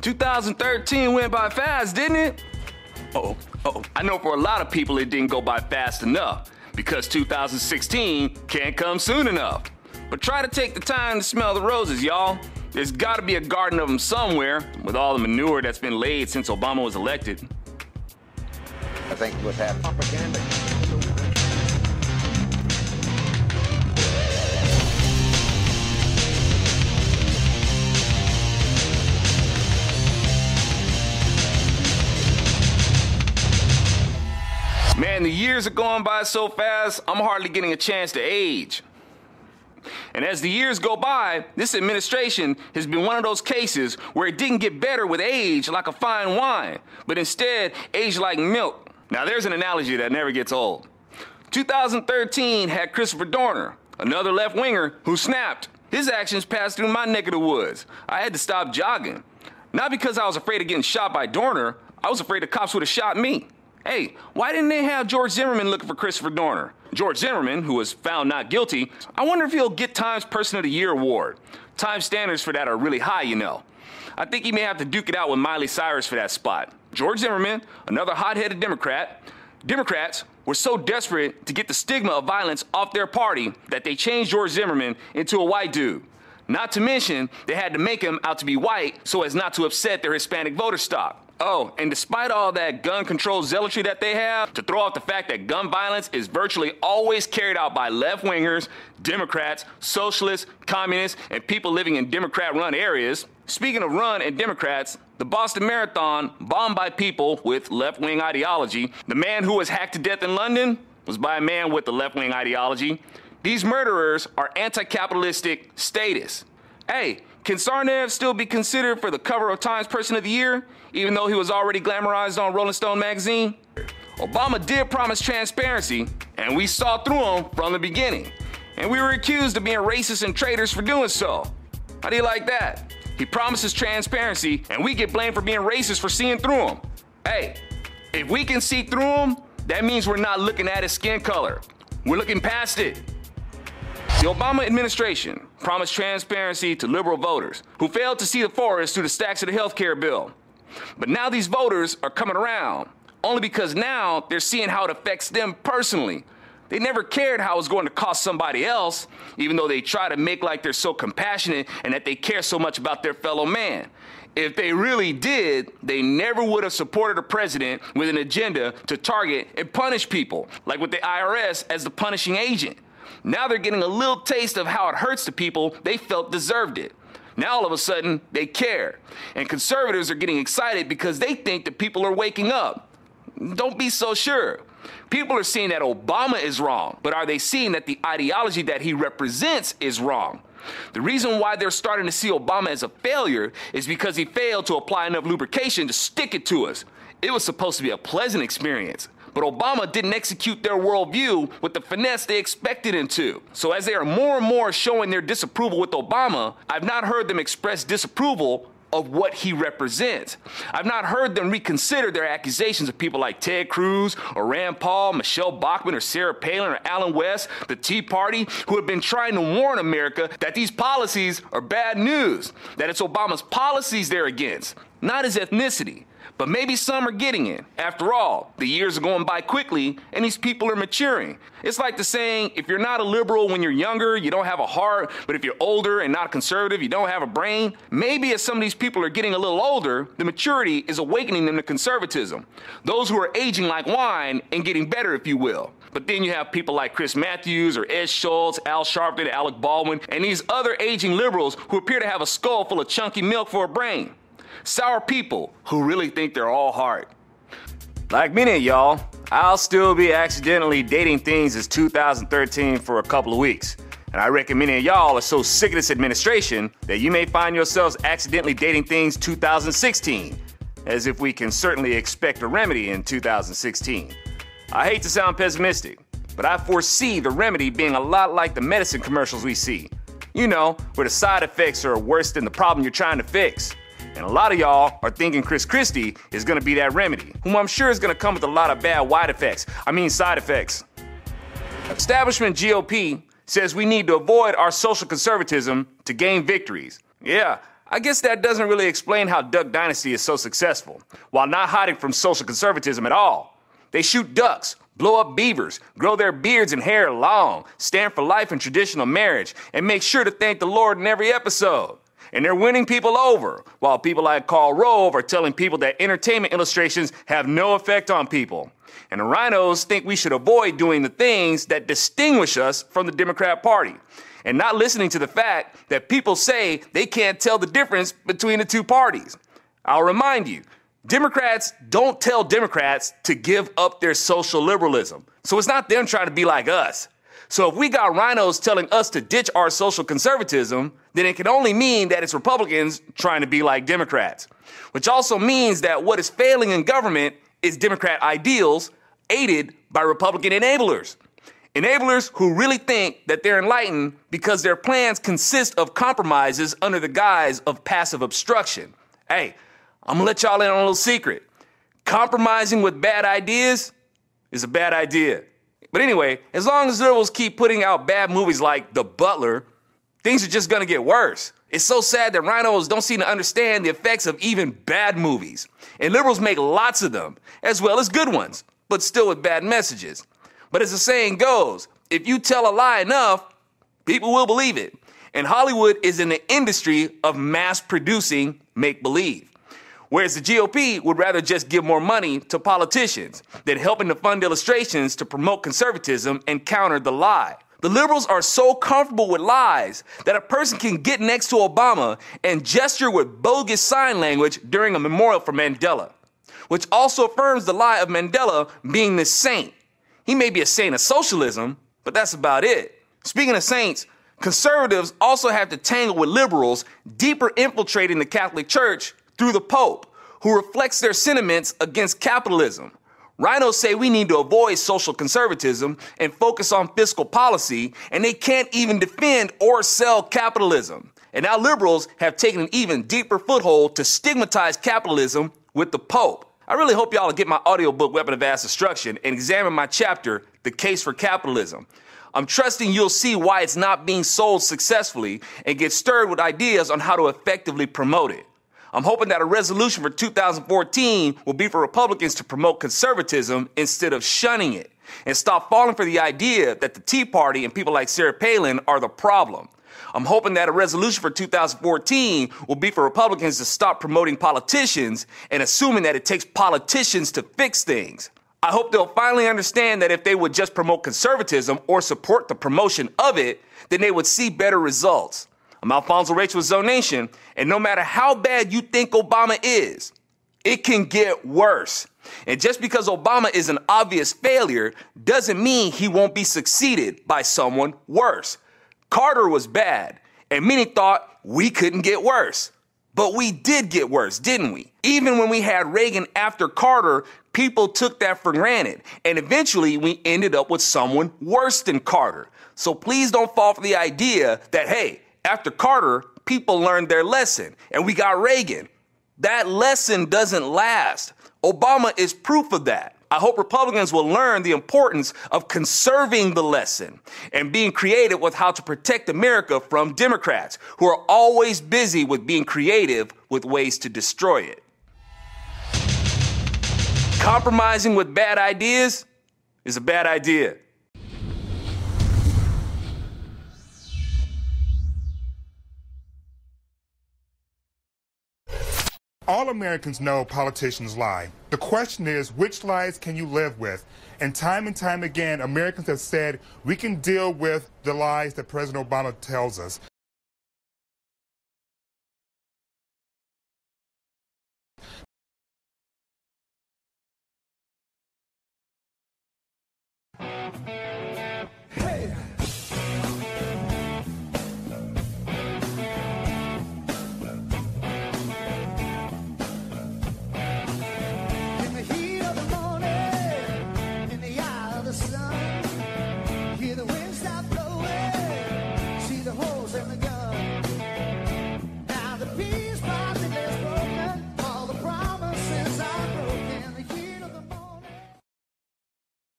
2013 went by fast, didn't it? I know for a lot of people it didn't go by fast enough because 2016 can't come soon enough. But try to take the time to smell the roses, y'all. There's got to be a garden of them somewhere with all the manure that's been laid since Obama was elected. I think what's happening. Propaganda. Man, the years are going by so fast, I'm hardly getting a chance to age. And as the years go by, this administration has been one of those cases where it didn't get better with age like a fine wine, but instead aged like milk. Now there's an analogy that never gets old. 2013 had Christopher Dorner, another left-winger who snapped. His actions passed through my neck of the woods. I had to stop jogging. Not because I was afraid of getting shot by Dorner, I was afraid the cops would have shot me. Hey, why didn't they have George Zimmerman looking for Christopher Dorner? George Zimmerman, who was found not guilty, I wonder if he'll get Times Person of the Year award. Time standards for that are really high, you know. I think he may have to duke it out with Miley Cyrus for that spot. George Zimmerman, another hot-headed Democrat. Democrats were so desperate to get the stigma of violence off their party that they changed George Zimmerman into a white dude. Not to mention, they had to make him out to be white so as not to upset their Hispanic voter stock. Oh, and despite all that gun control zealotry that they have, to throw off the fact that gun violence is virtually always carried out by left-wingers, Democrats, socialists, communists, and people living in Democrat-run areas. Speaking of run and Democrats, the Boston Marathon, bombed by people with left-wing ideology. The man who was hacked to death in London was by a man with the left-wing ideology. These murderers are anti-capitalistic statists. Hey, can Sarnev still be considered for the cover of Times Person of the Year, even though he was already glamorized on Rolling Stone magazine? Obama did promise transparency, and we saw through him from the beginning. And we were accused of being racist and traitors for doing so. How do you like that? He promises transparency, and we get blamed for being racist for seeing through him. Hey, if we can see through him, that means we're not looking at his skin color. We're looking past it. The Obama administration promised transparency to liberal voters who failed to see the forest through the stacks of the health care bill. But now these voters are coming around, only because now they're seeing how it affects them personally. They never cared how it was going to cost somebody else, even though they try to make like they're so compassionate and that they care so much about their fellow man. If they really did, they never would have supported a president with an agenda to target and punish people, like with the IRS as the punishing agent. Now they're getting a little taste of how it hurts the people they felt deserved it. Now all of a sudden, they care. And conservatives are getting excited because they think that people are waking up. Don't be so sure. People are seeing that Obama is wrong, but are they seeing that the ideology that he represents is wrong? The reason why they're starting to see Obama as a failure is because he failed to apply enough lubrication to stick it to us. It was supposed to be a pleasant experience. But Obama didn't execute their worldview with the finesse they expected him to. So as they are more and more showing their disapproval with Obama, I've not heard them express disapproval of what he represents. I've not heard them reconsider their accusations of people like Ted Cruz or Rand Paul, Michelle Bachmann or Sarah Palin or Alan West, the Tea Party, who have been trying to warn America that these policies are bad news, that it's Obama's policies they're against, not his ethnicity. But maybe some are getting it. After all, the years are going by quickly and these people are maturing. It's like the saying, if you're not a liberal when you're younger, you don't have a heart, but if you're older and not conservative, you don't have a brain. Maybe as some of these people are getting a little older, the maturity is awakening them to conservatism. Those who are aging like wine and getting better, if you will. But then you have people like Chris Matthews or Ed Schultz, Al Sharpton, Alec Baldwin, and these other aging liberals who appear to have a skull full of chunky milk for a brain. Sour people who really think they're all heart. Like many of y'all, I'll still be accidentally dating things as 2013 for a couple of weeks. And I reckon many of y'all are so sick of this administration that you may find yourselves accidentally dating things 2016, as if we can certainly expect a remedy in 2016. I hate to sound pessimistic, but I foresee the remedy being a lot like the medicine commercials we see. You know, where the side effects are worse than the problem you're trying to fix. And a lot of y'all are thinking Chris Christie is gonna be that remedy, whom I'm sure is gonna come with a lot of bad side effects. Establishment GOP says we need to avoid our social conservatism to gain victories. Yeah, I guess that doesn't really explain how Duck Dynasty is so successful, while not hiding from social conservatism at all. They shoot ducks, blow up beavers, grow their beards and hair long, stand for life and traditional marriage, and make sure to thank the Lord in every episode. And they're winning people over, while people like Karl Rove are telling people that entertainment illustrations have no effect on people. And the rhinos think we should avoid doing the things that distinguish us from the Democrat Party, and not listening to the fact that people say they can't tell the difference between the two parties. I'll remind you, Democrats don't tell Democrats to give up their social liberalism. So it's not them trying to be like us. So if we got rhinos telling us to ditch our social conservatism, then it can only mean that it's Republicans trying to be like Democrats. Which also means that what is failing in government is Democrat ideals aided by Republican enablers. Enablers who really think that they're enlightened because their plans consist of compromises under the guise of passive obstruction. Hey, I'm gonna let y'all in on a little secret. Compromising with bad ideas is a bad idea. But anyway, as long as liberals keep putting out bad movies like The Butler, things are just gonna get worse. It's so sad that rhinos don't seem to understand the effects of even bad movies. And liberals make lots of them, as well as good ones, but still with bad messages. But as the saying goes, if you tell a lie enough, people will believe it. And Hollywood is in the industry of mass producing make-believe. Whereas the GOP would rather just give more money to politicians than helping to fund illustrations to promote conservatism and counter the lie. The liberals are so comfortable with lies that a person can get next to Obama and gesture with bogus sign language during a memorial for Mandela, which also affirms the lie of Mandela being the saint. He may be a saint of socialism, but that's about it. Speaking of saints, conservatives also have to tangle with liberals deeper infiltrating the Catholic Church through the Pope, who reflects their sentiments against capitalism. Rhinos say we need to avoid social conservatism and focus on fiscal policy, and they can't even defend or sell capitalism. And now liberals have taken an even deeper foothold to stigmatize capitalism with the Pope. I really hope y'all will get my audiobook, Weapon of Mass Destruction, and examine my chapter, The Case for Capitalism. I'm trusting you'll see why it's not being sold successfully and get stirred with ideas on how to effectively promote it. I'm hoping that a resolution for 2014 will be for Republicans to promote conservatism instead of shunning it, and stop falling for the idea that the Tea Party and people like Sarah Palin are the problem. I'm hoping that a resolution for 2014 will be for Republicans to stop promoting politicians and assuming that it takes politicians to fix things. I hope they'll finally understand that if they would just promote conservatism or support the promotion of it, then they would see better results. I'm Alfonso Rachel with Zonation, and no matter how bad you think Obama is, it can get worse. And just because Obama is an obvious failure doesn't mean he won't be succeeded by someone worse. Carter was bad, and many thought we couldn't get worse. But we did get worse, didn't we? Even when we had Reagan after Carter, people took that for granted, and eventually we ended up with someone worse than Carter. So please don't fall for the idea that, hey, after Carter, people learned their lesson, and we got Reagan. That lesson doesn't last. Obama is proof of that. I hope Republicans will learn the importance of conserving the lesson and being creative with how to protect America from Democrats, who are always busy with being creative with ways to destroy it. Compromising with bad ideas is a bad idea. All Americans know politicians lie. The question is, which lies can you live with? And time again, Americans have said we can deal with the lies that President Obama tells us.